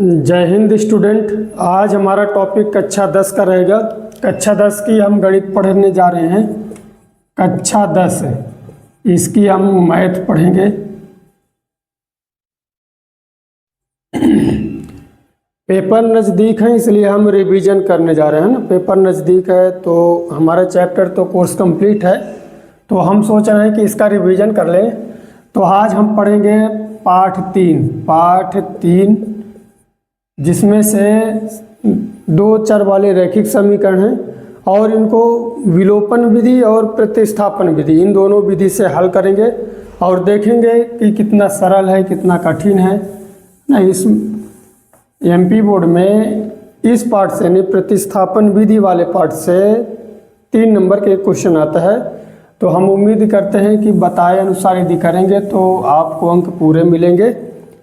जय हिंद स्टूडेंट। आज हमारा टॉपिक कक्षा 10 का रहेगा। कक्षा 10 की हम गणित पढ़ने जा रहे हैं। कक्षा 10 इसकी हम मैथ पढ़ेंगे। पेपर नज़दीक है इसलिए हम रिवीजन करने जा रहे हैं ना। पेपर नज़दीक है तो हमारा चैप्टर तो कोर्स कंप्लीट है, तो हम सोच रहे हैं कि इसका रिवीजन कर लें। तो आज हम पढ़ेंगे पाठ 3 जिसमें से दो चर वाले रैखिक समीकरण हैं और इनको विलोपन विधि और प्रतिस्थापन विधि, इन दोनों विधि से हल करेंगे और देखेंगे कि कितना सरल है कितना कठिन है ना। इस एमपी बोर्ड में इस पार्ट से नहीं, प्रतिस्थापन विधि वाले पार्ट से 3 नंबर के क्वेश्चन आता है। तो हम उम्मीद करते हैं कि बताए अनुसार यदि करेंगे तो आपको अंक पूरे मिलेंगे।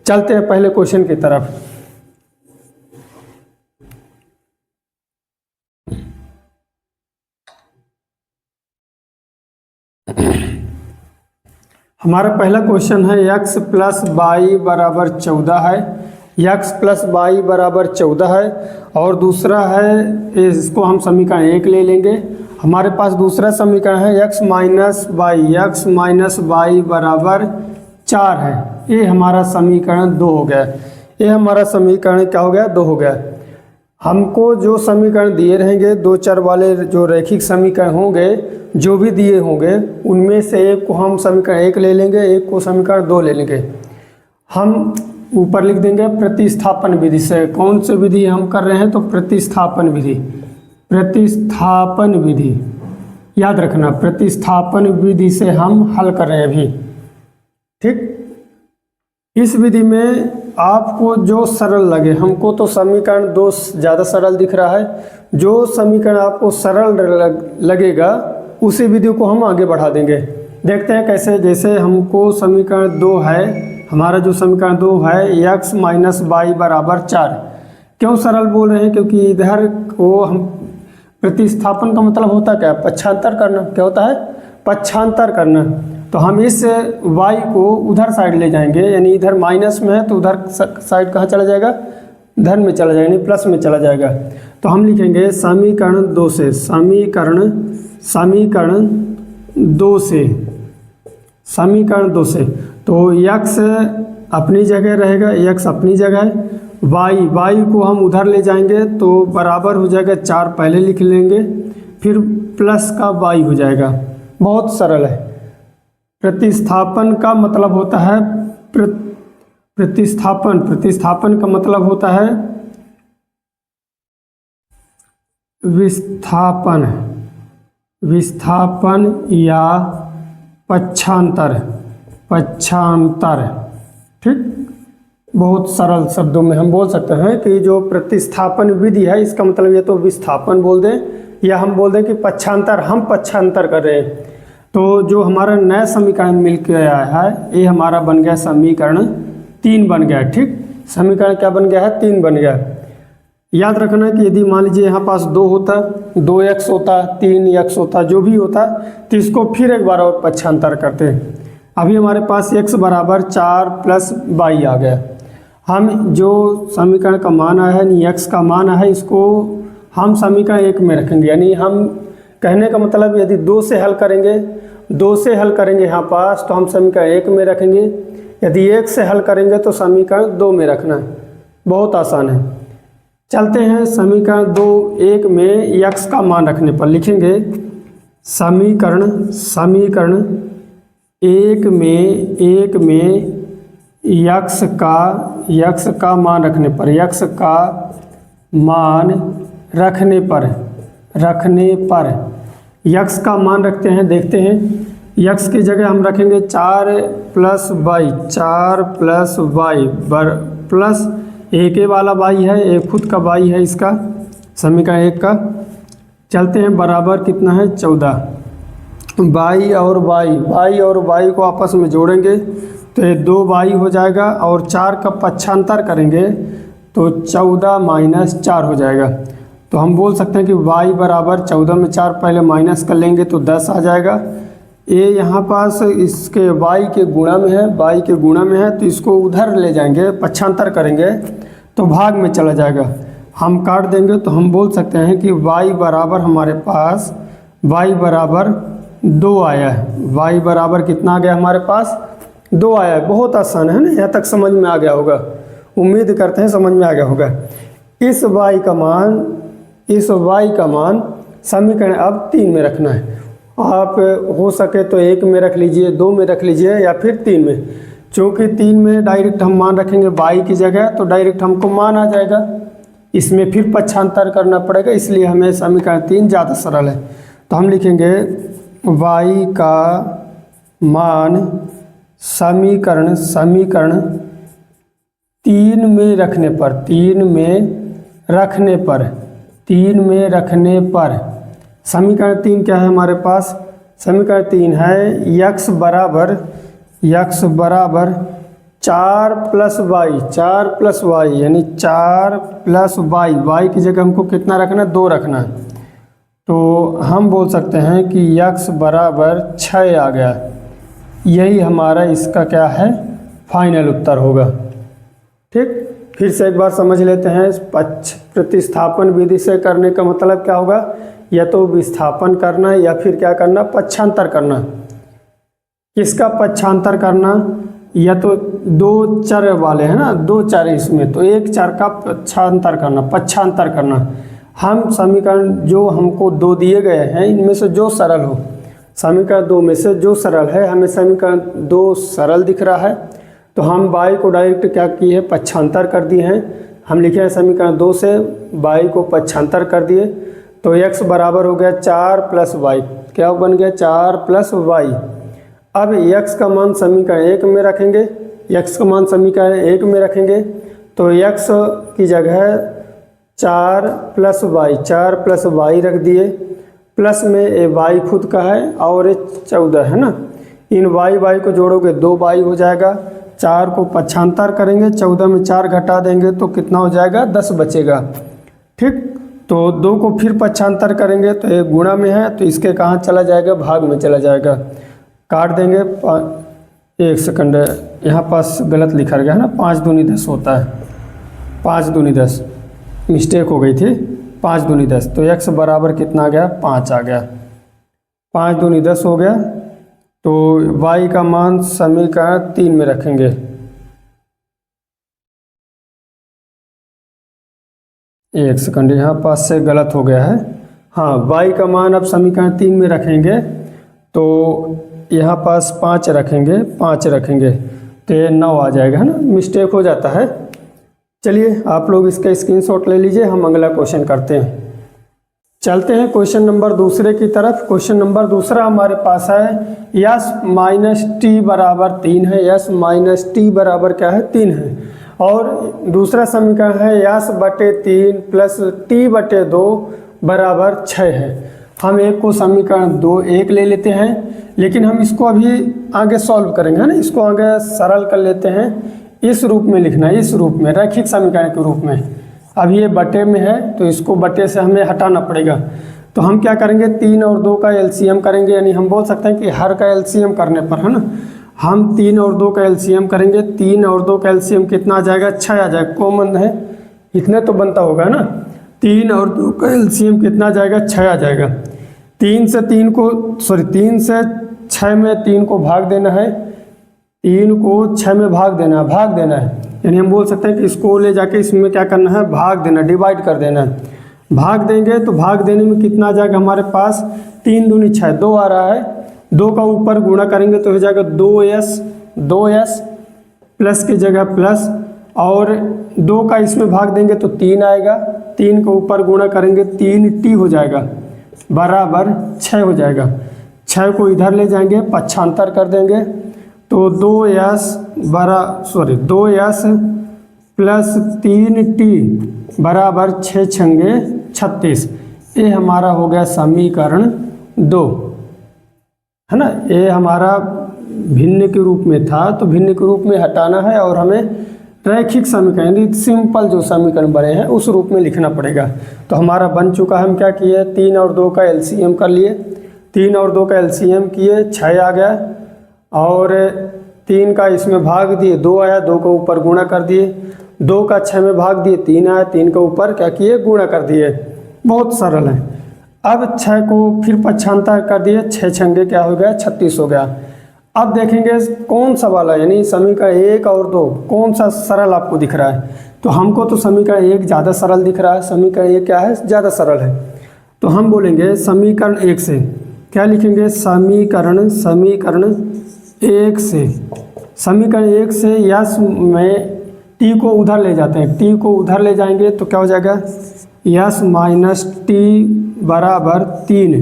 चलते हैं पहले क्वेश्चन की तरफ। हमारा पहला क्वेश्चन है x प्लस वाई बराबर 14 है। x प्लस वाई बराबर 14 है और दूसरा है, इसको हम समीकरण 1 ले लेंगे। हमारे पास दूसरा समीकरण है x माइनस वाई बराबर 4 है। ये हमारा समीकरण 2 हो गया। ये हमारा समीकरण क्या हो गया? 2 हो गया। हमको जो समीकरण दिए रहेंगे, दो चर वाले जो रैखिक समीकरण होंगे, जो भी दिए होंगे उनमें से एक को हम समीकरण 1 ले लेंगे, एक को समीकरण 2 ले लेंगे। हम ऊपर लिख देंगे प्रतिस्थापन विधि से। कौन सी विधि हम कर रहे हैं? तो प्रतिस्थापन विधि। प्रतिस्थापन विधि याद रखना, प्रतिस्थापन विधि से हम हल कर रहे हैं अभी। ठीक, इस विधि में आपको जो सरल लगे, हमको तो समीकरण 2 ज़्यादा सरल दिख रहा है। जो समीकरण आपको सरल लगेगा उसी विधि को हम आगे बढ़ा देंगे। देखते हैं कैसे। जैसे हमको समीकरण 2 है, हमारा जो समीकरण 2 है x माइनस वाई बराबर 4। क्यों सरल बोल रहे हैं? क्योंकि इधर को हम प्रतिस्थापन का मतलब होता क्या? पक्षांतर करना। क्या होता है? पक्षांतर करना। तो हम इस y को उधर साइड ले जाएंगे, यानी इधर माइनस में है तो उधर साइड कहाँ चला जाएगा? धन में चला जाएगा, यानी प्लस में चला जाएगा। तो हम लिखेंगे समीकरण 2 से, समीकरण 2 से तो x अपनी जगह रहेगा, x अपनी जगह है। y को हम उधर ले जाएंगे तो बराबर हो जाएगा 4, पहले लिख लेंगे, फिर प्लस का y हो जाएगा। बहुत सरल है। प्रतिस्थापन का मतलब होता है प्रतिस्थापन का मतलब होता है विस्थापन या पक्षांतर। ठीक, बहुत सरल शब्दों में हम बोल सकते हैं कि जो प्रतिस्थापन विधि है इसका मतलब ये तो विस्थापन बोल दें या हम बोल दें कि पक्षांतर, हम पक्षांतर कर रहे हैं। तो जो हमारा नया समीकरण मिल के आया है, ये हमारा बन गया समीकरण 3 बन गया। ठीक, समीकरण क्या बन गया है? 3 बन गया। याद रखना कि यदि मान लीजिए यहाँ पास 2 होता, 2x होता, 3x होता, जो भी होता, तो इसको फिर एक बार और पक्षांतर करते हैं। अभी हमारे पास x बराबर 4 प्लस वाई आ गया। हम जो समीकरण का मान आया है, x का मान है, इसको हम समीकरण 1 में रखेंगे। यानी हम कहने का मतलब यदि 2 से हल करेंगे यहाँ पास तो हम समीकरण 1 में रखेंगे। यदि 1 से हल करेंगे तो समीकरण 2 में रखना है। बहुत आसान है। चलते हैं समीकरण 1 में x का मान रखने पर लिखेंगे समीकरण 1 में x का मान रखने पर, x का मान रखने पर x का मान रखते हैं। देखते हैं, x की जगह हम रखेंगे 4 प्लस वाई प्लस एक वाला y है, एक खुद का y है इसका, समीकरण 1 का। चलते हैं, बराबर कितना है? 14। y और y को आपस में जोड़ेंगे तो ये 2y हो जाएगा और 4 का पक्षांतर करेंगे तो 14 माइनस 4 हो जाएगा। तो हम बोल सकते हैं कि y बराबर 14 में 4 पहले माइनस कर लेंगे तो 10 आ जाएगा। ये यहाँ पास इसके y के गुणा में है, तो इसको उधर ले जाएंगे, पक्षांतर करेंगे तो भाग में चला जाएगा। हम काट देंगे तो हम बोल सकते हैं कि y बराबर हमारे पास y बराबर 2 आया है। y बराबर कितना आ गया हमारे पास 2 आया है। बहुत आसान है ना, यहाँ तक समझ में आ गया होगा, उम्मीद करते हैं समझ में आ गया होगा। इस y का मान समीकरण अब 3 में रखना है। आप हो सके तो 1 में रख लीजिए, 2 में रख लीजिए या फिर 3 में। चूँकि 3 में डायरेक्ट हम मान रखेंगे y की जगह तो डायरेक्ट हमको मान आ जाएगा, इसमें फिर पक्षांतर करना पड़ेगा, इसलिए हमें समीकरण 3 ज़्यादा सरल है। तो हम लिखेंगे y का मान समीकरण 3 में रखने पर समीकरण 3 क्या है हमारे पास, समीकरण 3 है x बराबर 4 प्लस वाई यानी 4 प्लस वाई की जगह हमको कितना रखना है 2 रखना है। तो हम बोल सकते हैं कि x बराबर 6 आ गया। यही हमारा इसका क्या है फाइनल उत्तर होगा। ठीक, फिर से एक बार समझ लेते हैं। प्रतिस्थापन विधि से करने का मतलब क्या होगा, या तो विस्थापन करना या फिर क्या करना पक्षांतर करना। किसका पक्षांतर करना, या तो 2 चर वाले हैं ना, 2 चर इसमें, तो 1 चर का पक्षांतर करना। हम समीकरण जो हमको 2 दिए गए हैं इनमें से जो सरल हो, समीकरण 2 में से जो सरल है, हमें समीकरण 2 सरल दिख रहा है तो हम y को डायरेक्ट क्या किए पक्षांतर कर दिए हैं। हम लिखे हैं समीकरण 2 से y को पक्षांतर कर दिए तो x बराबर हो गया 4 प्लस वाई। क्या बन गया 4 प्लस वाई। अब x का मान समीकरण 1 में रखेंगे, तो x की जगह 4 प्लस वाई रख दिए, प्लस में ये y खुद का है और ये 14 है ना, इन y को जोड़ोगे 2y हो जाएगा। 4 को पक्षांतर करेंगे, 14 में 4 घटा देंगे तो कितना हो जाएगा 10 बचेगा। ठीक, तो 2 को फिर पक्षांतर करेंगे तो ये गुणा में है तो इसके कहाँ चला जाएगा भाग में चला जाएगा। काट देंगे 1 सेकंड, यहाँ पास गलत लिखा गया है ना, 5 दूनी 10 होता है, 5 दूनी 10 मिस्टेक हो गई थी, 5 दूनी 10। तो x बराबर कितना आ गया 5 आ गया, 5 दूनी 10 हो गया। तो y का मान समीकरण 3 में रखेंगे। एक सेकंड, यहाँ पास से गलत हो गया है। हाँ, y का मान अब समीकरण 3 में रखेंगे तो यहाँ पास 5 रखेंगे तो ये 9 आ जाएगा, है ना, मिस्टेक हो जाता है। चलिए आप लोग इसका स्क्रीनशॉट ले लीजिए, हम अगला क्वेश्चन करते हैं। चलते हैं क्वेश्चन नंबर दूसरे की तरफ। क्वेश्चन नंबर दूसरा हमारे पास है यस माइनस टी बराबर 3 है, यस माइनस टी बराबर क्या है 3 है, और दूसरा समीकरण है यस बटे 3 प्लस टी बटे 2 बराबर 6 है। हम एक को समीकरण 1 ले लेते हैं, लेकिन हम इसको अभी आगे सॉल्व करेंगे, है ना, इसको आगे सरल कर लेते हैं। इस रूप में लिखना है, इस रूप में रैखिक समीकरण के रूप में। अब ये बटे में है तो इसको बटे से हमें हटाना पड़ेगा। तो हम क्या करेंगे 3 और 2 का एलसीएम करेंगे, यानी हम बोल सकते हैं कि हर का एलसीएम करने पर, है ना, हम 3 और 2 का एलसीएम करेंगे। 3 और 2 का एलसीएम कितना आ जाएगा 6 आ जाएगा, कॉमन है इतने तो बनता होगा ना। 3 और 2 का एलसीएम कितना आ जाएगा 6 आ जाएगा। 3 से 6 में 3 को भाग देना है, 3 को 6 में भाग देना है, यानी हम बोल सकते हैं कि इसको ले जाके इसमें क्या करना है भाग देना, डिवाइड कर देना है। भाग देंगे तो भाग देने में कितना आ जाएगा हमारे पास 3 दूनी 6, 2 आ रहा है। 2 का ऊपर गुणा करेंगे तो हो जाएगा 2s प्लस की जगह प्लस, और 2 का इसमें भाग देंगे तो 3 आएगा। 3 के ऊपर गुणा करेंगे 3t हो जाएगा बराबर 6 हो जाएगा। 6 को इधर ले जाएंगे पक्षांतर कर देंगे तो 2s प्लस 3t बराबर 6 छंगे 36। ये हमारा हो गया समीकरण 2, है ना। ये हमारा भिन्न के रूप में था तो भिन्न के रूप में हटाना है और हमें रैखिक समीकरण, सिंपल जो समीकरण बने हैं उस रूप में लिखना पड़ेगा। तो हमारा बन चुका है। हम क्या किए 3 और 2 का एलसीएम कर लिए, 3 और 2 का एलसीएम किए 6 आ गया, और 3 का इसमें भाग दिए 2 आया, 2 का ऊपर गुणा कर दिए, 2 का 6 में भाग दिए 3 आया, 3 का ऊपर क्या किए गुणा कर दिए। बहुत सरल है। अब 6 को फिर पक्षांतर कर दिए, 6 छंगे क्या हो गया 36 हो गया। अब देखेंगे कौन सा वाला यानी समीकरण 1 और 2 कौन सा सरल आपको दिख रहा है। तो हमको तो समीकरण 1 ज़्यादा सरल दिख रहा है, समीकरण 1 क्या है ज़्यादा सरल है। तो हम बोलेंगे समीकरण 1 से क्या लिखेंगे, समीकरण 1 से, समीकरण 1 से यस में टी को उधर ले जाते हैं, टी को उधर ले जाएंगे तो क्या हो जाएगा यस माइनस टी बराबर 3,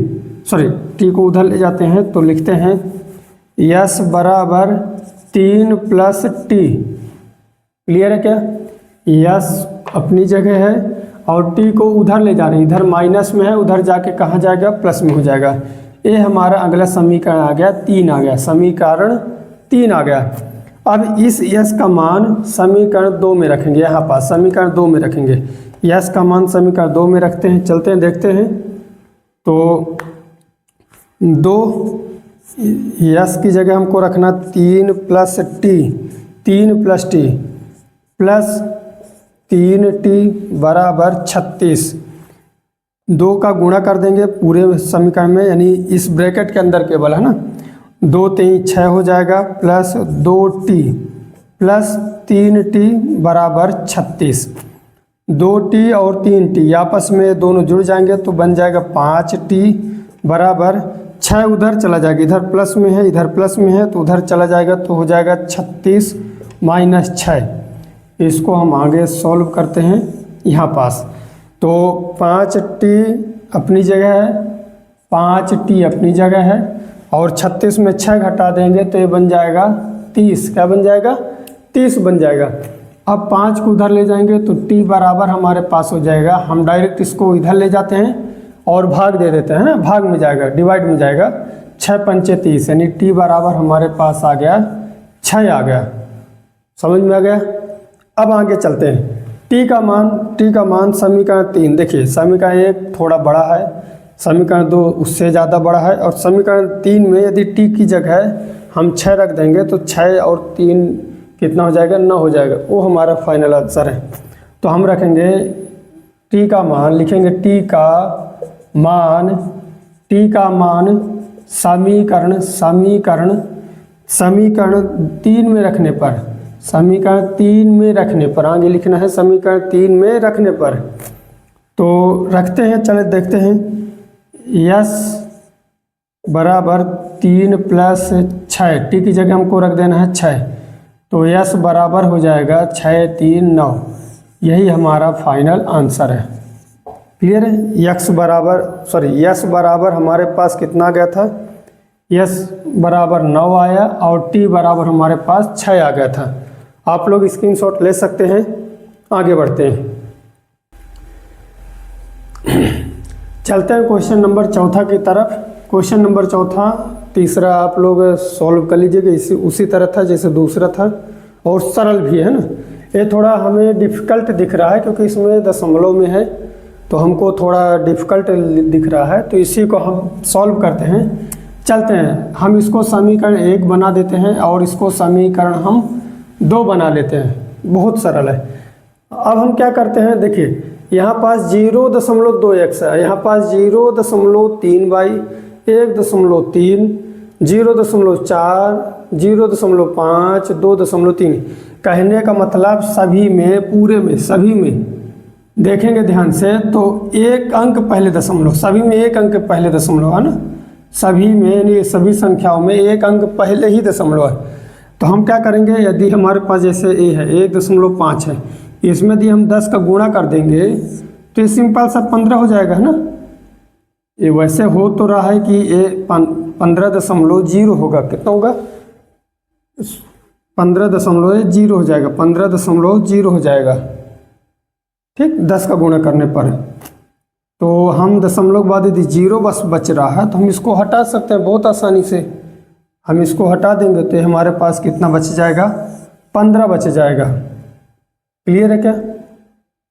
सॉरी टी को उधर ले जाते हैं तो लिखते हैं यस बराबर 3 प्लस टी। क्लियर है क्या, यस अपनी जगह है और टी को उधर ले जा रहे हैं, इधर माइनस में है, उधर जाके कहाँ जाएगा प्लस में हो जाएगा। ये हमारा अगला समीकरण आ गया 3 आ गया, समीकरण 3 आ गया। अब इस यस का मान समीकरण 2 में रखेंगे, यहाँ पास समीकरण 2 में रखेंगे, यस का मान समीकरण 2 में रखते हैं, चलते हैं देखते हैं। तो 2 यस की जगह हमको रखना 3 plus T, 3 plus T plus 3t बराबर 36, 2 का गुणा कर देंगे पूरे समीकरण में यानी इस ब्रैकेट के अंदर केवल है ना, 2 3 6 हो जाएगा प्लस 2t प्लस 3t बराबर 36, 2t और 3t आपस में दोनों जुड़ जाएंगे तो बन जाएगा 5t बराबर 6, उधर चला जाएगा, इधर प्लस में है इधर प्लस में है तो उधर चला जाएगा तो हो जाएगा 36 माइनस 6। इसको हम आगे सॉल्व करते हैं यहाँ पास। तो 5t अपनी जगह है, 5t अपनी जगह है और 36 में 6 घटा देंगे तो ये बन जाएगा 30, क्या बन जाएगा 30 बन जाएगा। अब 5 को उधर ले जाएंगे तो t बराबर हमारे पास हो जाएगा, हम डायरेक्ट इसको इधर ले जाते हैं और भाग दे देते हैं ना, भाग में जाएगा डिवाइड में जाएगा, 6 पंचे 30 यानी t बराबर हमारे पास आ गया 6 आ गया। समझ में आ गया। अब आगे चलते हैं, t का मान समीकरण 3, देखिए समीकरण 1 थोड़ा बड़ा है, समीकरण 2 उससे ज़्यादा बड़ा है और समीकरण 3 में यदि t की जगह हम 6 रख देंगे तो 6 और 3 कितना हो जाएगा 9 हो जाएगा, वो हमारा फाइनल आंसर है। तो हम रखेंगे t का मान, लिखेंगे t का मान समीकरण 3 में रखने पर, समीकरण 3 में रखने पर आगे लिखना है, समीकरण 3 में रखने पर। तो रखते हैं, चले देखते हैं, यस बराबर 3 प्लस 6, टी की जगह हमको रख देना है 6, तो यस बराबर हो जाएगा 6 3 9, यही हमारा फाइनल आंसर है। क्लियर है। यस बराबर हमारे पास कितना गया था, यस बराबर 9 आया और टी बराबर हमारे पास 6 आ गया था। आप लोग स्क्रीनशॉट ले सकते हैं। आगे बढ़ते हैं, चलते हैं क्वेश्चन नंबर 4 की तरफ। क्वेश्चन नंबर 4 तीसरा आप लोग सॉल्व कर लीजिएगा, इसी उसी तरह था जैसे दूसरा था और सरल भी है ना। ये थोड़ा हमें डिफ़िकल्ट दिख रहा है क्योंकि इसमें दशमलव में है तो हमको थोड़ा डिफ़िकल्ट दिख रहा है, तो इसी को हम सॉल्व करते हैं। चलते हैं, हम इसको समीकरण 1 बना देते हैं और इसको समीकरण हम 2 बना लेते हैं, बहुत सरल है। अब हम क्या करते हैं, देखिए यहाँ पास 0.2x है, यहाँ पास 0.3 बाई 1.3, 0.4, 0.5, 2.3। कहने का मतलब सभी में, पूरे में, सभी में देखेंगे ध्यान से तो एक अंक पहले दशमलव, सभी में एक अंक पहले दशमलव है ना, सभी में यानी सभी संख्याओं में एक अंक पहले ही दशमलव है। तो हम क्या करेंगे, यदि हमारे पास जैसे ए है 1.5 है, इसमें यदि हम 10 का गुणा कर देंगे तो ये सिंपल सा 15 हो जाएगा है ना। ये वैसे हो तो रहा है कि ये 15.0 होगा, कितना होगा 15.0 हो जाएगा, 15.0 हो जाएगा, ठीक 10 का गुणा करने पर। तो हम दशमलव के बाद यदि 0 बस बच रहा है तो हम इसको हटा सकते हैं बहुत आसानी से। हम इसको हटा देंगे तो हमारे पास कितना बच जाएगा, 15 बच जाएगा। क्लियर है क्या।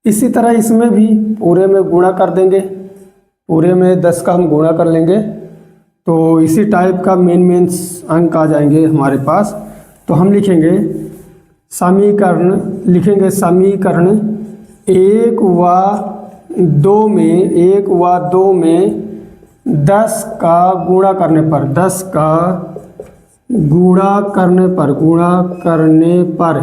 इसी तरह इसमें भी पूरे में गुणा कर देंगे, पूरे में 10 का हम गुणा कर लेंगे तो इसी टाइप का मेन अंक आ जाएंगे हमारे पास। तो हम लिखेंगे समीकरण एक व दो में 10 का गुणा करने पर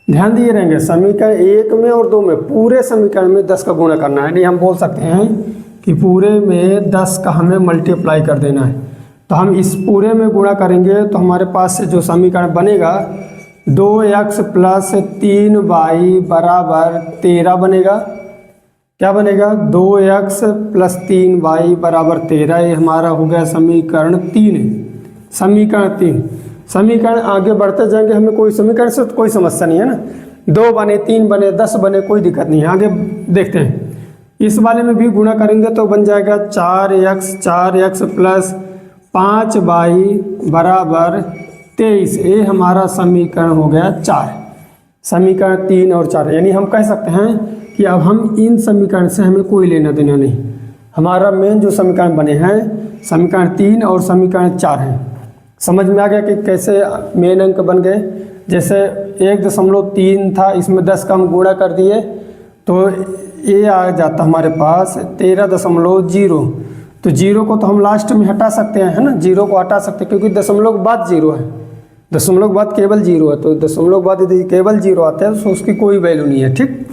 ध्यान दिए रहेंगे। समीकरण 1 में और 2 में, पूरे समीकरण में 10 का गुणा करना है। यानी हम बोल सकते हैं कि पूरे में 10 का हमें मल्टीप्लाई कर देना है। तो हम इस पूरे में गुणा करेंगे तो हमारे पास से जो समीकरण बनेगा 2x + 3y बराबर 13 बनेगा। क्या बनेगा? 2x + 3y बराबर 13। ये हमारा हो गया समीकरण 3। समीकरण आगे बढ़ते जाएंगे, हमें कोई समीकरण से तो कोई समस्या नहीं है ना। 2 बने, 3 बने, 10 बने, कोई दिक्कत नहीं है। आगे देखते हैं, इस वाले में भी गुणा करेंगे तो बन जाएगा 4x + 5y बराबर 23। ये हमारा समीकरण हो गया 4। समीकरण 3 और 4, यानी हम कह सकते हैं कि अब हम इन समीकरण से हमें कोई लेना देना नहीं। हमारा मेन जो समीकरण बने हैं समीकरण 3 और समीकरण 4 हैं। समझ में आ गया कि कैसे मेन अंक बन गए। जैसे 1.3 था, इसमें 10 का हम गुणा कर दिए तो ये आ जाता हमारे पास 13.0। तो 0 को तो हम लास्ट में हटा सकते हैं, है ना। 0 को हटा सकते हैं क्योंकि दशमलव के बाद 0 है, दशमलव के बाद केवल 0 है। तो दशमलव के बाद यदि केवल 0 आता है तो उसकी कोई वैल्यू नहीं है। ठीक,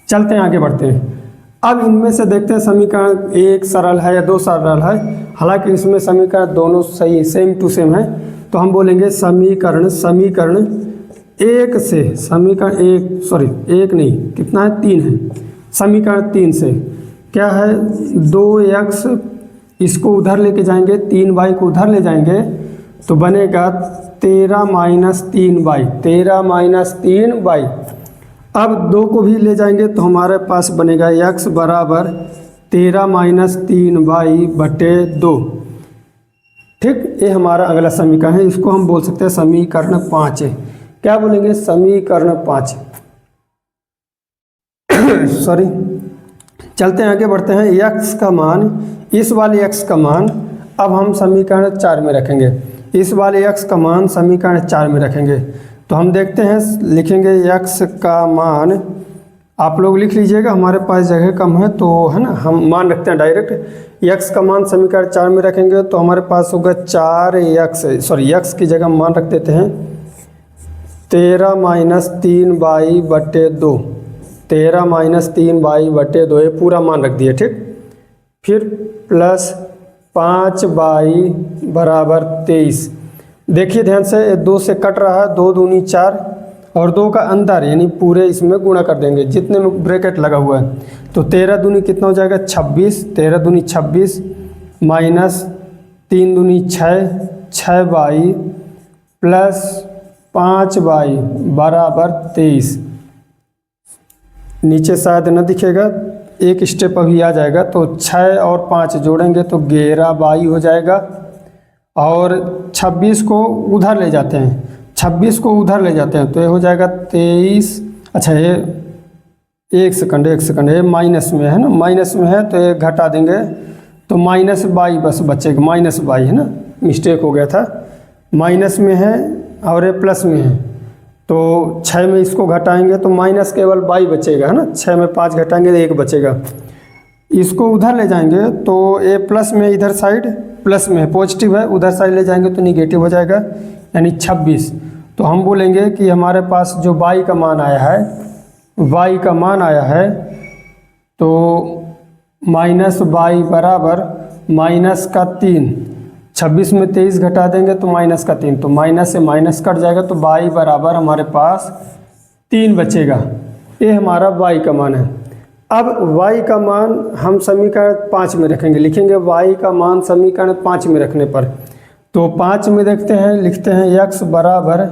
चलते हैं आगे बढ़ते हैं। अब इनमें से देखते हैं समीकरण 1 सरल है या 2 सरल है। हालांकि इसमें समीकरण दोनों सही सेम टू सेम है। तो हम बोलेंगे समीकरण 1 से, समीकरण 1 नहीं, कितना है? 3 है। समीकरण 3 से क्या है? 2x, इसको उधर लेके जाएंगे, 3y को उधर ले जाएंगे तो बनेगा 13 - 3y। अब 2 को भी ले जाएंगे तो हमारे पास बनेगा x बराबर 13 - 3y बटे 2। ठीक, ये हमारा अगला समीकरण है। इसको हम बोल सकते हैं समीकरण 5 है। क्या बोलेंगे? समीकरण 5। चलते हैं आगे बढ़ते हैं। x का मान, इस वाले x का मान अब हम समीकरण 4 में रखेंगे। इस वाले x का मान समीकरण 4 में रखेंगे। तो हम देखते हैं, लिखेंगे x का मान, आप लोग लिख लीजिएगा, हमारे पास जगह कम है तो, है ना, हम मान रखते हैं डायरेक्ट। x का मान समीकरण 4 में रखेंगे तो हमारे पास होगा 4x की जगह मान रख देते हैं 13 - 3y बटे 2। 13 - 3y बटे 2, ये पूरा मान रख दिए। ठीक, फिर प्लस 5y बराबर 23। देखिए ध्यान से, 2 से कट रहा है, 2 दूनी 4 और 2 का अंदर, यानी पूरे इसमें गुणा कर देंगे जितने में ब्रैकेट लगा हुआ है। तो 13 दूनी कितना हो जाएगा? 26। 13 दूनी 26 माइनस 3 दूनी 6y प्लस 5y बराबर 23। नीचे शायद न दिखेगा, एक स्टेप अभी आ जाएगा। तो 6 और 5 जोड़ेंगे तो 11y हो जाएगा। और 26 को उधर ले जाते हैं, 26 को उधर ले जाते हैं तो ये हो जाएगा 23। अच्छा, ये एक सेकंड, ये माइनस में है ना, माइनस में है तो ये घटा देंगे तो माइनस बाई बस बचेगा। माइनस बाई है ना, मिस्टेक हो गया था, माइनस में है और ये प्लस में है। तो 6 में इसको घटाएंगे तो माइनस केवल बाई बचेगा, है ना। 6 में 5 घटाएंगे तो 1 बचेगा। इसको उधर ले जाएंगे तो ये प्लस में, इधर साइड प्लस में पॉजिटिव है, उधर साइड ले जाएंगे तो निगेटिव हो जाएगा, यानी 26। तो हम बोलेंगे कि हमारे पास जो y का मान आया है तो माइनस बाई बराबर -3। 26 में 23 घटा देंगे तो -3, तो माइनस से माइनस कट जाएगा तो y बराबर हमारे पास 3 बचेगा। ये हमारा y का मान है। अब y का मान हम समीकरण 5 में रखेंगे, लिखेंगे y का मान समीकरण 5 में रखने पर। तो 5 में देखते हैं, लिखते हैं x बराबर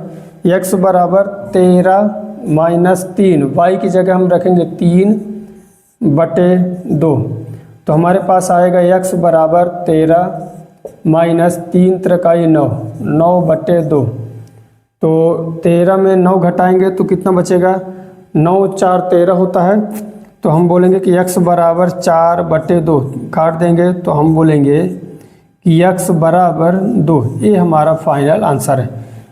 13 - 3, y की जगह हम रखेंगे 3 बटे 2। तो हमारे पास आएगा x बराबर 13 - 3 त्रिकाई 9 बटे 2। तो 13 में 9 घटाएंगे तो कितना बचेगा? 9 4 13 होता है। तो हम बोलेंगे कि x बराबर 4 बटे 2, काट देंगे तो हम बोलेंगे कि x बराबर 2। ये हमारा फाइनल आंसर है।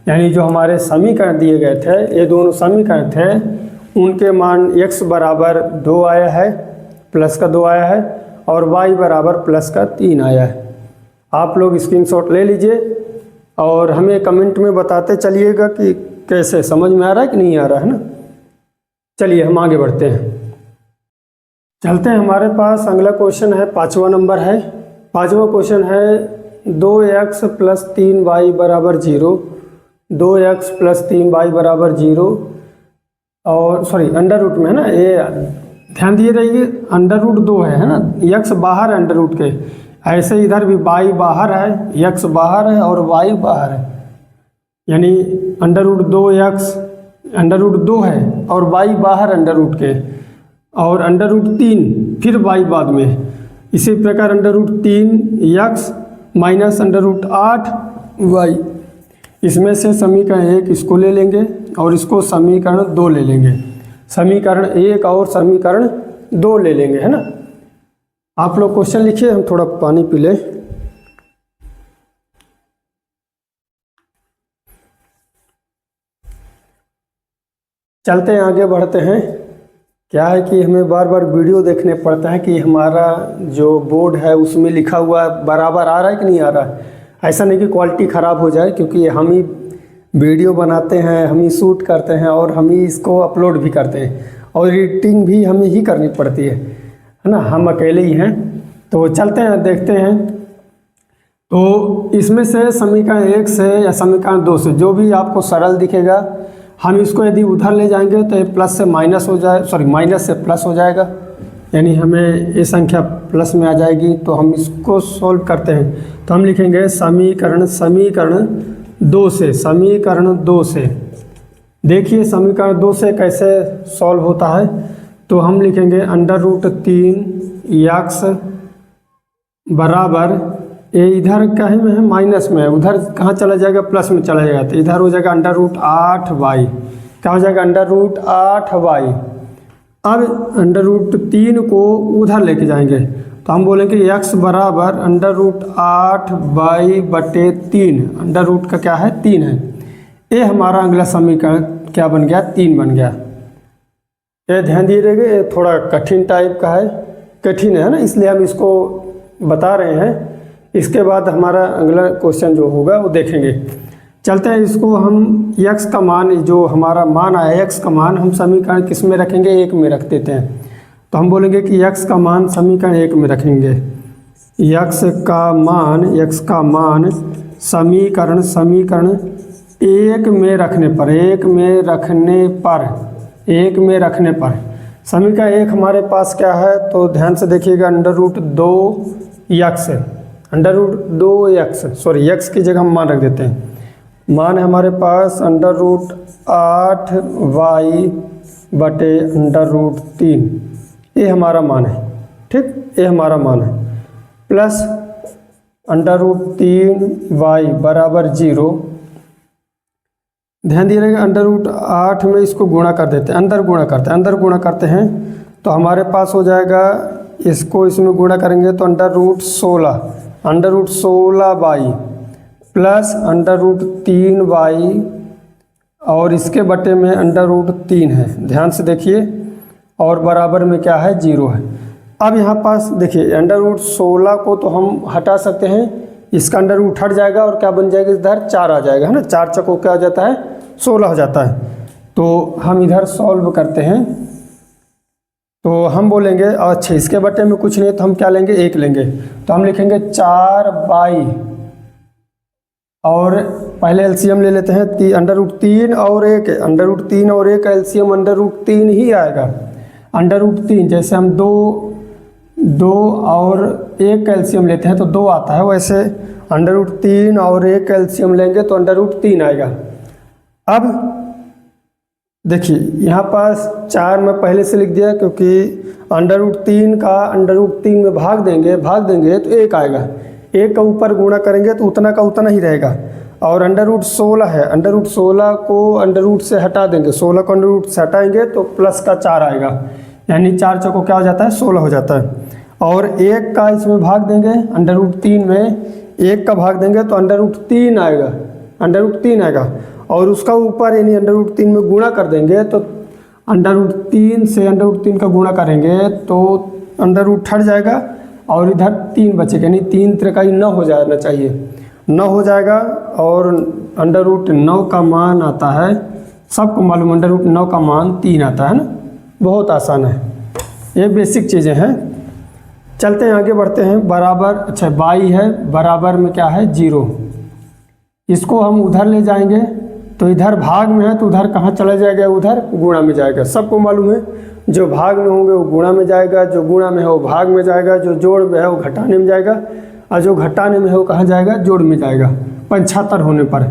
यानी जो हमारे समीकरण दिए गए थे, ये दोनों समीकरण थे, उनके मान x बराबर 2 आया है, प्लस का 2 आया है, और y बराबर प्लस का 3 आया है। आप लोग स्क्रीनशॉट ले लीजिए और हमें कमेंट में बताते चलिएगा कि कैसे समझ में आ रहा है कि नहीं आ रहा है ना। चलिए हम आगे बढ़ते हैं, चलते हैं। हमारे पास अगला क्वेश्चन है, 5वां नंबर है। 5वां क्वेश्चन है 2x प्लस 3y बराबर 0, 2x प्लस 3y बराबर 0, और सॉरी अंडर रूट में है ना, ये ध्यान दिए रहिए, अंडर रूट 2 है ना, x बाहर है अंडर रूट के, ऐसे इधर भी y बाहर है, x बाहर है और y बाहर है, यानी under root 2x under root 2 है और y बाहर अंडर रूट के, और अंडर रूट 3 फिर y बाद में। इसी प्रकार under root 3x minus under root 8y, इसमें से समीकरण 1 इसको ले लेंगे और इसको समीकरण 2 ले लेंगे, समीकरण 1 और समीकरण 2 ले लेंगे, है ना। आप लोग क्वेश्चन लिखिए, हम थोड़ा पानी पी लें। चलते हैं, आगे बढ़ते हैं। क्या है कि हमें बार बार वीडियो देखने पड़ता है कि हमारा जो बोर्ड है उसमें लिखा हुआ बराबर आ रहा है कि नहीं आ रहा है। ऐसा नहीं कि क्वालिटी ख़राब हो जाए, क्योंकि हम ही वीडियो बनाते हैं, हम ही शूट करते हैं और हम ही इसको अपलोड भी करते हैं, और एडिटिंग भी हमें ही करनी पड़ती है ना, हम अकेले ही हैं। तो चलते हैं, देखते हैं। तो इसमें से समीकरण 1 से या समीकरण 2 से जो भी आपको सरल दिखेगा, हम इसको यदि उधर ले जाएंगे तो ये प्लस से माइनस हो जाए, सॉरी माइनस से प्लस हो जाएगा, यानी हमें ये संख्या प्लस में आ जाएगी। तो हम इसको सॉल्व करते हैं, तो हम लिखेंगे समीकरण 2 से, समीकरण 2 से। देखिए समीकरण 2 से कैसे सॉल्व होता है। तो हम लिखेंगे अंडर रूट 3x बराबर, ये इधर कहीं में है माइनस में है, उधर कहाँ चला जाएगा, प्लस में चला जाएगा, तो इधर हो जाएगा अंडर रूट 8y, क्या हो जाएगा अंडर रूट 8y। अब अंडर रूट 3 को उधर लेके जाएंगे, तो हम बोलेंगे x बराबर अंडर रूट 8y बटे 3, अंडर रूट का क्या है 3 है। ये हमारा अगला समीकरण क्या बन गया, 3 बन गया। ये ध्यान दिए रहेगा, ये थोड़ा कठिन टाइप का है, कठिन है ना, इसलिए हम इसको बता रहे हैं। इसके बाद हमारा अगला क्वेश्चन जो होगा वो देखेंगे। चलते हैं, इसको हम x का मान, जो हमारा मान आया x का मान, हम समीकरण किस में रखेंगे, 1 में रख देते हैं। तो हम बोलेंगे कि x का मान समीकरण 1 में रखेंगे, x का मान समीकरण 1 में रखने पर, समीकरण 1 हमारे पास क्या है, तो ध्यान से देखिएगा, under root 2x, under root 2x, sorry x की जगह हम मान रख देते हैं, मान है हमारे पास अंडर रूट 8y बटे अंडर रूट 3, ये हमारा मान है, ठीक, ये हमारा मान है, प्लस अंडर रूट 3y बराबर 0। ध्यान दीजिएगा, अंडर रूट 8 में इसको गुणा कर देते हैं, अंदर गुणा करते हैं, तो हमारे पास हो जाएगा, इसको इसमें गुणा करेंगे तो under root 16y plus under root 3y, और इसके बटे में अंडर रूट 3 है, ध्यान से देखिए, और बराबर में क्या है 0 है। अब यहाँ पास देखिए, अंडर रूट 16 को तो हम हटा सकते हैं, इसका अंडर रूट हट जाएगा और क्या बन जाएगा, इधर 4 आ जाएगा, है ना, 4 चौको क्या हो जाता है 16 हो जाता है। तो हम इधर सॉल्व करते हैं, तो हम बोलेंगे अच्छा इसके बटे में कुछ नहीं है, तो हम क्या लेंगे, 1 लेंगे, तो हम लिखेंगे 4y, और पहले एलसीएम ले लेते हैं, अंडर रूट 3 और 1, अंडर रूट 3 और 1 का एलसीएम अंडर रूट 3 ही आएगा। अंडर रूट 3 जैसे हम 2 और 1 का एलसीएम लेते हैं तो 2 आता है, वैसे अंडर रूट 3 और 1 का एलसीएम लेंगे तो अंडर रूट 3 आएगा। अब देखिए यहाँ पास 4 में पहले से लिख दिया, क्योंकि अंडर रूट 3 का अंडर रूट 3 में भाग देंगे तो 1 आएगा, 1 का ऊपर गुणा करेंगे तो उतना का उतना ही रहेगा। और अंडर रूट 16 है, अंडर रूट 16 को अंडर रूट से हटा देंगे, 16 को अंडर रूट से हटाएंगे तो प्लस का 4 आएगा, यानी 4 चौको क्या हो जाता है 16 हो जाता है। और 1 का इसमें भाग देंगे, अंडर रूट 3 में 1 का भाग देंगे तो अंडर रूट 3 आएगा, और उसका ऊपर यानी √3 में गुणा कर देंगे तो √3 से √3 का गुणा करेंगे तो √ हट जाएगा और इधर 3 बचेगा, यानी 3 त्रिकाई 9 हो जाना चाहिए, 9 हो जाएगा। और √9 का मान आता है, सबको मालूम √9 का मान 3 आता है ना, बहुत आसान है, ये बेसिक चीज़ें हैं। चलते हैं आगे बढ़ते हैं। बराबर, अच्छा बाई है, बराबर में क्या है 0, इसको हम उधर ले जाएंगे तो इधर भाग में है तो उधर कहाँ चला जाएगा, उधर गुणा में जाएगा। सबको मालूम है जो भाग में होंगे वो गुणा में जाएगा, जो गुणा में है वो भाग में जाएगा, जो जोड़ में है वो घटाने में जाएगा, और जो घटाने में है वो कहाँ जाएगा, जोड़ में जाएगा 75 होने पर।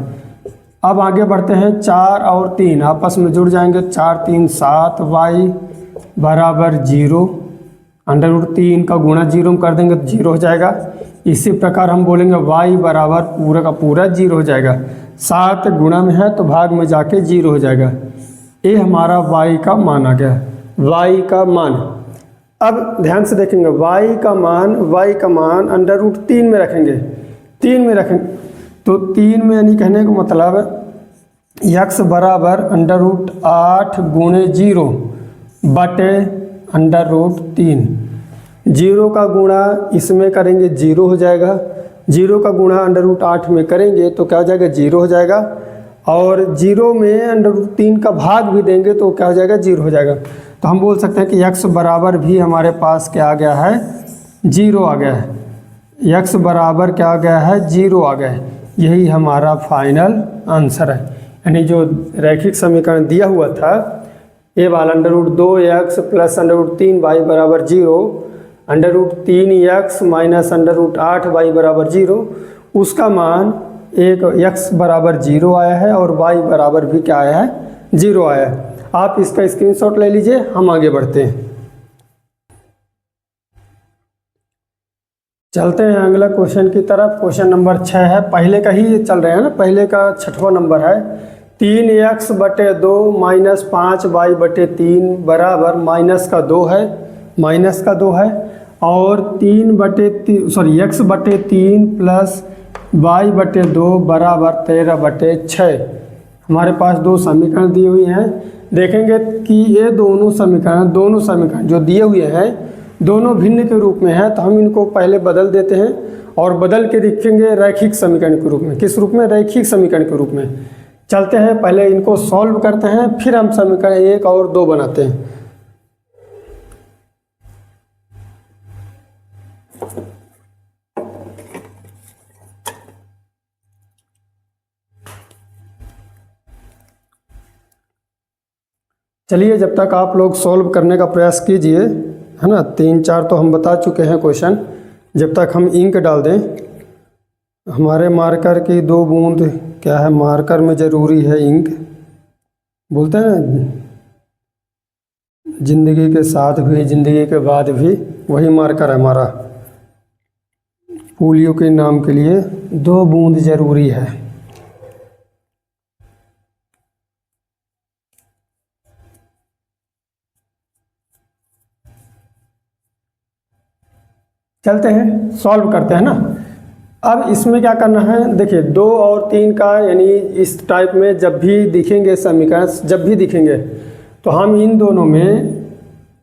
अब आगे बढ़ते हैं। 4 और 3 आपस में जुड़ जाएंगे, 4 3 7, y बराबर 0, √3 का गुणा 0 में कर देंगे तो 0 हो जाएगा। इसी प्रकार हम बोलेंगे y बराबर पूरा का पूरा 0 हो जाएगा, 7 गुणा में है तो भाग में जाके 0 हो जाएगा। ये हमारा y का मान आ गया, y का मान। अब ध्यान से देखेंगे, y का मान √3 में रखेंगे, 3 में रखेंगे तो 3 में यानी कहने का मतलब x बराबर √8 गुणे 0 बटे √3, 0 का गुणा इसमें करेंगे 0 हो जाएगा, 0 का गुणा √8 में करेंगे तो क्या हो जाएगा, 0 हो जाएगा। और 0 में √3 का भाग भी देंगे तो क्या हो जाएगा, 0 हो जाएगा। तो हम बोल सकते हैं कि x बराबर भी हमारे पास क्या आ गया है, 0 आ गया है, x बराबर क्या आ गया है, 0 आ गया है। यही हमारा फाइनल आंसर है। यानी जो रैखिक समीकरण दिया हुआ था ये वाला √2x प्लस √3y बराबर 0, √3x माइनस √8y बराबर 0, उसका मान एक x बराबर 0 आया है और y बराबर भी क्या आया है, 0 आया है। आप इसका स्क्रीनशॉट ले लीजिए, हम आगे बढ़ते हैं। चलते हैं अगला क्वेश्चन की तरफ। क्वेश्चन नंबर 6 है, पहले का ही चल रहे हैं ना, पहले का 6वां नंबर है। 3x बटे 2 माइनस 5y बटे 3 बराबर -2 है, -2 है। और x बटे 3 प्लस y बटे 2 बराबर 13 बटे 6। हमारे पास दो समीकरण दी हुई हैं। देखेंगे कि ये दोनों समीकरण जो दिए हुए हैं दोनों भिन्न के रूप में है, तो हम इनको पहले बदल देते हैं और बदल के लिखेंगे रैखिक समीकरण के रूप में। किस रूप में, रैखिक समीकरण के रूप में। चलते हैं, पहले इनको सॉल्व करते हैं, फिर हम समीकरण 1 और 2 बनाते हैं। चलिए, जब तक आप लोग सॉल्व करने का प्रयास कीजिए, है ना। 3-4 तो हम बता चुके हैं क्वेश्चन। जब तक हम इंक डाल दें, हमारे मार्कर की 2 बूंद क्या है, मार्कर में ज़रूरी है इंक, बोलते हैं ना, जिंदगी के साथ भी जिंदगी के बाद भी, वही मार्कर है हमारा। पोलियो के नाम के लिए 2 बूंद ज़रूरी है। चलते हैं, सॉल्व करते हैं ना। अब इसमें क्या करना है, देखिए 2 और 3 का, यानी इस टाइप में जब भी दिखेंगे समीकरण, जब भी दिखेंगे तो हम इन दोनों में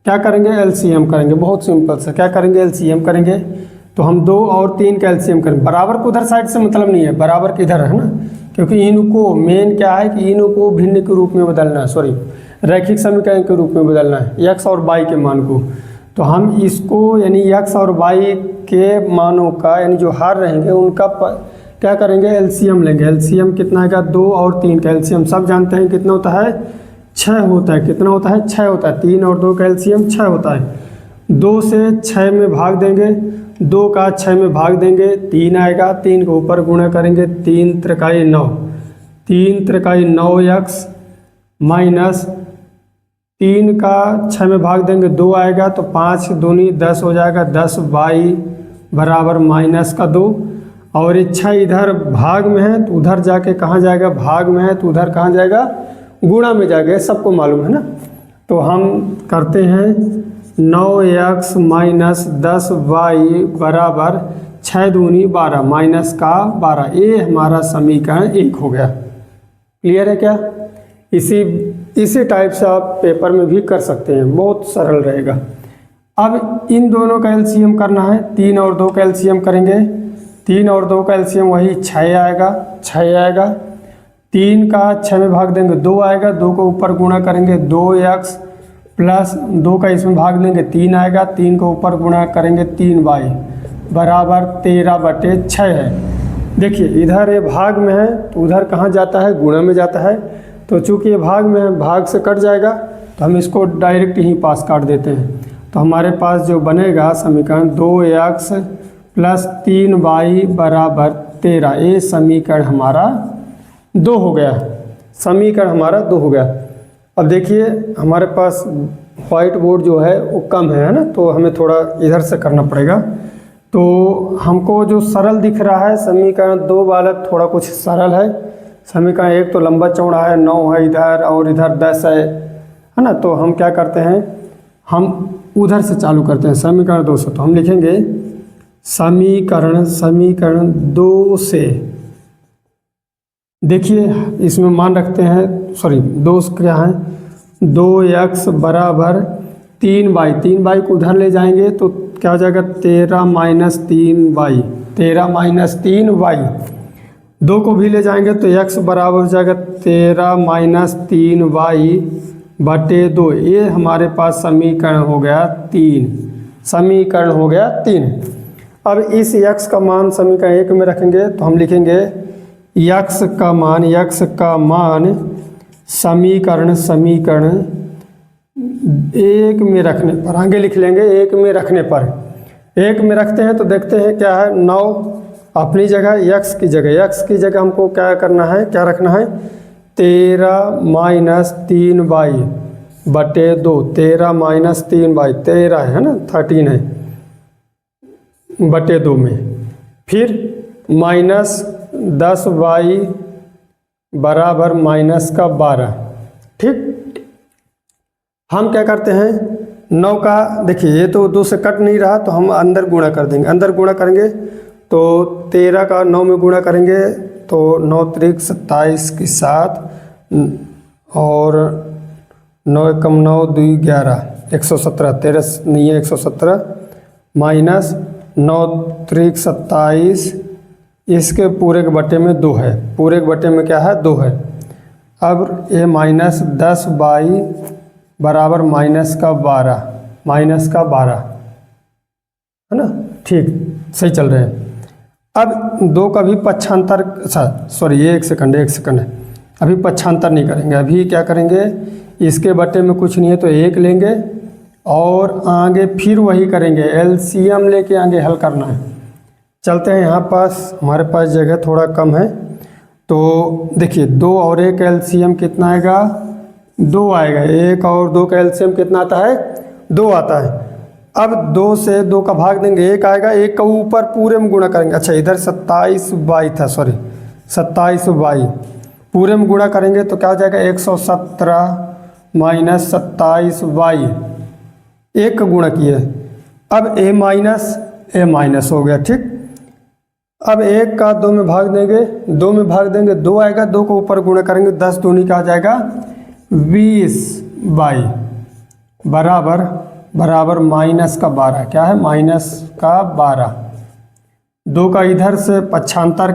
क्या करेंगे, एलसीएम करेंगे। बहुत सिंपल से क्या करेंगे, एलसीएम करेंगे। तो हम 2 और 3 का एलसीएम करेंगे। बराबर को उधर साइड से मतलब नहीं है, बराबर किधर है ना, क्योंकि इनको मेन क्या है कि इनको भिन्न के रूप में बदलना है, सॉरी रैखिक समीकरण के रूप में बदलना है, x और y के मान को। तो हम इसको यानी x और y के मानों का, यानी जो हार रहेंगे उनका क्या करेंगे, एलसीएम लेंगे। एलसीएम कितना आएगा, 2 और 3 का एलसीएम सब जानते हैं कितना होता है, 6 होता है। कितना होता है, 6 होता है। 3 और 2 का एलसीएम 6 होता है। 2 से 6 में भाग देंगे, 2 का 6 में भाग देंगे, 3 आएगा। 3 के ऊपर गुणा करेंगे, 3 त्रिकाई 9, 3 त्रिकाई 9x माइनस 3 का 6 में भाग देंगे, 2 आएगा। तो 5 दूनी 10 हो जाएगा, 10y बराबर -2। और ये 6 इधर भाग में है तो उधर जाके कहाँ जाएगा, भाग में है तो उधर कहाँ जाएगा, गुणा में जाएगा। सबको मालूम है ना। तो हम करते हैं 9x माइनस 10y बराबर 6 दूनी 12 -12। ये हमारा समीकरण 1 हो गया। क्लियर है क्या? इसी टाइप से आप पेपर में भी कर सकते हैं, बहुत सरल रहेगा। अब इन दोनों का एलसीएम करना है, 3 और 2 का एलसीएम करेंगे। 3 और 2 का एलसीएम वही 6 आएगा, 6 आएगा। 3 का 6 में भाग देंगे 2 आएगा, 2 को ऊपर गुणा करेंगे 2x प्लस 2 का इसमें भाग देंगे 3 आएगा, 3 को ऊपर गुणा करेंगे 3y बराबर 13/6 है। देखिए इधर ये भाग में है तो उधर कहाँ जाता है, गुणा में जाता है। तो चूंकि ये भाग में है, भाग से कट जाएगा तो हम इसको डायरेक्ट ही पास काट देते हैं। तो हमारे पास जो बनेगा समीकरण 2x प्लस 3y बराबर 13, ये समीकरण हमारा 2 हो गया। समीकरण हमारा 2 हो गया। अब देखिए हमारे पास व्हाइट बोर्ड जो है वो कम है ना, तो हमें थोड़ा इधर से करना पड़ेगा। तो हमको जो सरल दिख रहा है समीकरण 2 वाला थोड़ा कुछ सरल है। समीकरण 1 तो लंबा चौड़ा है, 9 है इधर और इधर 10 है ना। तो हम क्या करते हैं, हम उधर से चालू करते हैं समीकरण 2 से। तो हम लिखेंगे समीकरण 2 से, देखिए इसमें मान रखते हैं, 2 क्या है, 2x बराबर 3y, 3y को उधर ले जाएंगे तो क्या हो जाएगा 13 माइनस 3y, 13 माइनस 3y। 2 को भी ले जाएंगे तो x बराबर हो जाएगा 13 माइनस 3y बटे 2। ये हमारे पास समीकरण हो गया 3, समीकरण हो गया 3। अब इस x का मान समीकरण 1 में रखेंगे तो हम लिखेंगे x का मान समीकरण 1 में रखने पर, आगे लिख लेंगे 1 में रखने पर। 1 में रखते हैं तो देखते हैं क्या है, 9 अपनी जगह, x की जगह हमको क्या करना है, क्या रखना है, 13 माइनस 3y बटे 2, 13 माइनस 3y 13 है ना, 13 है बटे 2 में, फिर माइनस 10y बराबर माइनस का 12। ठीक, हम क्या करते हैं 9 का, देखिए ये तो 2 से कट नहीं रहा तो हम अंदर गुणा कर देंगे। अंदर गुणा करेंगे तो 13 का 9 में गुणा करेंगे तो 9 त्रिक 27 के साथ, और 9 एकम 9 2 11 117, 13 नहीं है 117 माइनस 9 त्रिक 27, इसके पूरे के बटे में 2 है, पूरे के बटे में क्या है 2 है। अब ये माइनस 10y बराबर माइनस का 12 है ना। ठीक, सही चल रहे हैं। अब 2 का भी पक्षांतर, एक सेकंड है, अभी पक्षांतर नहीं करेंगे। अभी क्या करेंगे, इसके बटे में कुछ नहीं है तो 1 लेंगे और आगे फिर वही करेंगे, एलसीएम लेके आगे हल करना है। चलते हैं, यहाँ पास हमारे पास जगह थोड़ा कम है तो देखिए 2 और 1 का एलसीएम कितना आएगा, 2 आएगा। 1 और 2 का एलसीएम कितना आता है, 2 आता है। अब 2 से 2 का भाग देंगे 1 आएगा, 1 का ऊपर पूरे में गुणा करेंगे। अच्छा इधर 27y था, 27y पूरे में गुणा करेंगे तो क्या हो जाएगा 117 माइनस 27y, 1 का गुणा किए। अब a माइनस हो गया। ठीक, अब 1 का 2 में भाग देंगे, 2 आएगा, 2 को ऊपर गुणा करेंगे, 10 दूनी का आ जाएगा 20y बराबर माइनस का 12, क्या है माइनस का 12। 2 का इधर से पक्षांतर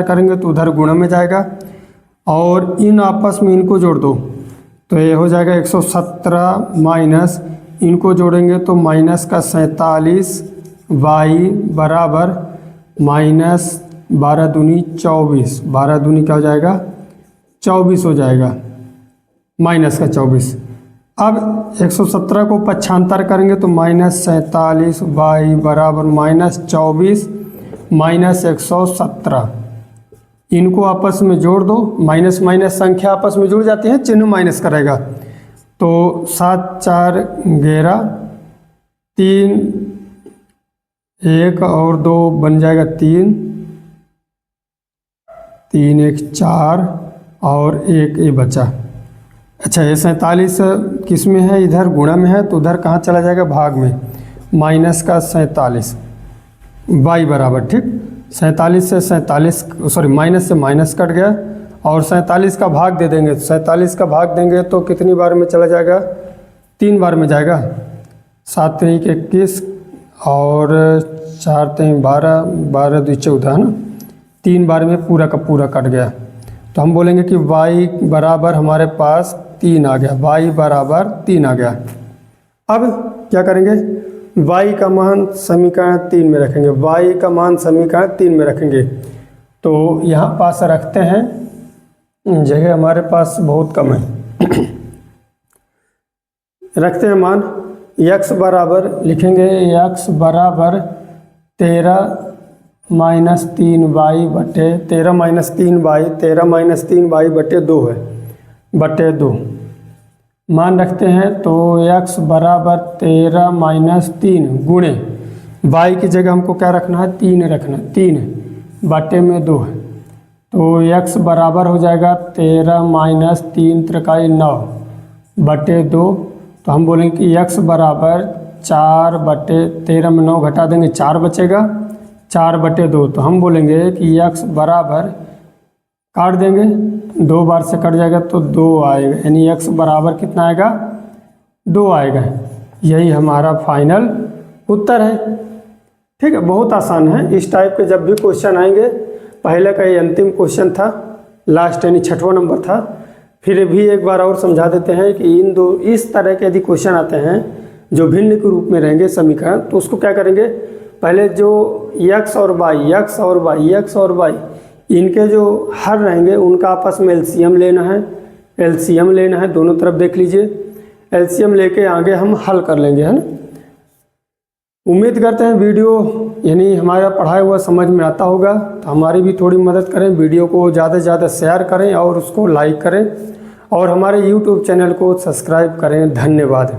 करेंगे, तो उधर गुणा में जाएगा और इन आपस में इनको जोड़ दो तो ये हो जाएगा 117 माइनस, इनको जोड़ेंगे तो माइनस का 47y बराबर माइनस 12 दूनी 24, 12 दूनी क्या हो जाएगा 24 हो जाएगा, माइनस का 24। अब 117 को पक्षांतर करेंगे तो माइनस 47y बराबर माइनस 24 माइनस 117, इनको आपस में जोड़ दो, माइनस माइनस संख्या आपस में जुड़ जाती है, चिन्ह माइनस करेगा तो 7 4 11, 3 1 और 2 बन जाएगा 3 1 4 और 1 ये बचा। अच्छा ये 47 किस में है, इधर गुणा में है तो उधर कहाँ चला जाएगा भाग में, माइनस का 47 y बराबर। ठीक, 47 से 47 माइनस से माइनस कट गया और 47 का भाग दे देंगे, 47 का भाग देंगे तो कितनी बार में चला जाएगा, 3 बार में जाएगा। 7 3 21 और 4 3 12, 12 2 14 है ना, 3 बार में पूरा का पूरा कट गया। तो हम बोलेंगे कि y बराबर हमारे पास 3 आ गया, y बराबर 3 आ गया। अब क्या करेंगे, y का मान समीकरण 3 में रखेंगे, y का मान समीकरण 3 में रखेंगे। तो यहाँ पास रखते हैं, जगह हमारे पास बहुत कम है। रखते हैं मान, x बराबर लिखेंगे, x बराबर 13 माइनस 3y बटे 13 माइनस 3y, 13 माइनस 3y बटे 2 है, बटे 2 मान रखते हैं। तो x बराबर 13 माइनस 3 गुणे y की जगह हमको क्या रखना है, 3 रखना है, 3 बटे में 2 है। तो x बराबर हो जाएगा 13 माइनस 3 त्रिकाई 9 बटे 2। तो हम बोलेंगे कि x बराबर 4 बटे 13 में 9 घटा देंगे, 4 बचेगा, 4 बटे 2। तो हम बोलेंगे कि x बराबर, काट देंगे, 2 बार से कट जाएगा तो 2 आएगा, यानी x बराबर कितना आएगा, 2 आएगा। यही हमारा फाइनल उत्तर है। ठीक है, बहुत आसान है। इस टाइप के जब भी क्वेश्चन आएंगे, पहले का ये अंतिम क्वेश्चन था, लास्ट यानी 6वां नंबर था। फिर भी एक बार और समझा देते हैं कि इन दो इस तरह के यदि क्वेश्चन आते हैं जो भिन्न के रूप में रहेंगे समीकरण, तो उसको क्या करेंगे, पहले जो x और y इनके जो हर रहेंगे उनका आपस में एलसीएम लेना है, दोनों तरफ देख लीजिए, एलसीएम लेके आगे हम हल कर लेंगे, है ना। उम्मीद करते हैं वीडियो यानी हमारा पढ़ाया हुआ समझ में आता होगा। तो हमारी भी थोड़ी मदद करें, वीडियो को ज़्यादा से ज़्यादा शेयर करें और उसको लाइक करें, और हमारे YouTube चैनल को सब्सक्राइब करें। धन्यवाद।